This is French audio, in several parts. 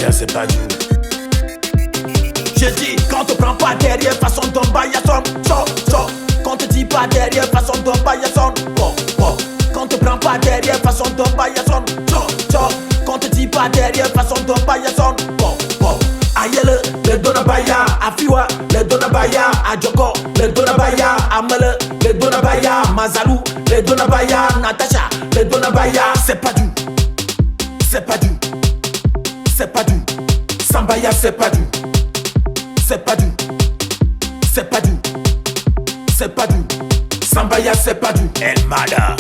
Sambaya c'est pas du. Je dis, quand te prends pas derrière, façon d'Ombaya son, quand te dis pas derrière, façon d'Ombaya son, quand te prends pas derrière, façon d'Ombaya son, quand te dis pas derrière, façon d'Ombaya son, Ayele, le Donabaya, Afiwa, le Donabaya, Adjoko, le Donabaya, Amele, le Donabaya, Mazalou, le Donabaya, Natacha, le Donabaya, c'est pas du, c'est pas du, c'est pas du, Sambaya c'est pas du. C'est pas du, c'est pas du, c'est pas du, Sambaya c'est pas du, El Mada.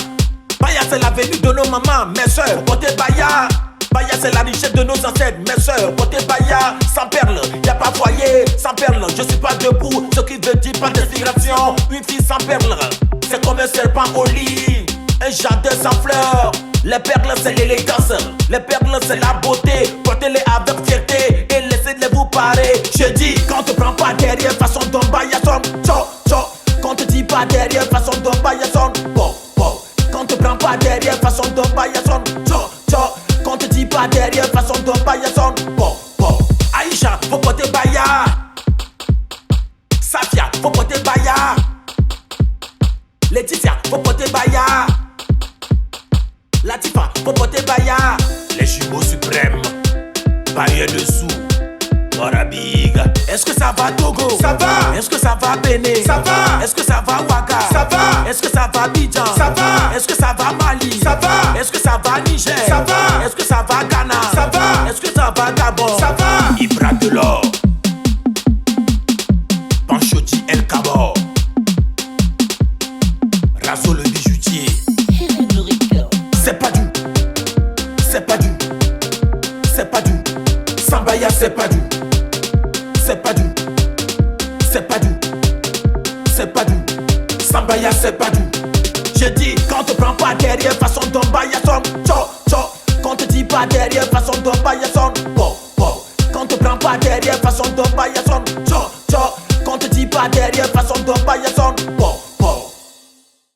Baya c'est la venue de nos mamans, mes soeurs, portez Baya. Baya c'est la richesse de nos ancêtres, mes soeurs, portez Baya. Sans perles, y'a pas foyer, sans perles, je suis pas debout, ce qui veut dire pas d'inspiration. Une fille sans perles, c'est comme un serpent au lit, un jardin sans fleurs. Les perles c'est l'élégance, les perles c'est la beauté, portez-les avec fierté et laissez-les vous parer. Je dis, quand te prends pas derrière, façon d'Ombaya son, quand te dis pas derrière, façon d'Ombaya son, quand te prends pas derrière, façon d'Ombaya son, quand te dis pas derrière, façon d'Ombaya son, Aïcha, faut porter Baya, Safia, faut porter Baya, Laetitia, faut porter Baya, Latifa, faut porter Baya. Les jumeaux suprêmes, Baya dessous, Morabiga. Est-ce que ça va Togo? Ça va. Est-ce que ça va Bénin? Ça va. Est-ce que ça va Ouaga? Ça va. Est-ce que ça va Abidjan? Ça va. Est-ce que ça va Mali? Ça va. Est-ce que ça va Niger? Ça va. Est-ce que ça va Ghana? Ça va. Est-ce que ça va Gabon? Ça va. Ibra de l'or, Panchoti El Kabor, Razo le bijoutier. C'est pas du, c'est pas du, c'est pas du, Sambaya c'est pas du, c'est pas du, c'est pas du, c'est pas du, Sambaya c'est pas du. Je dis, quand te prends pas derrière, façon d'Ombaya son, quand te dis pas derrière, façon d'Ombaya son, quand te prends pas derrière, façon d'Ombaya son,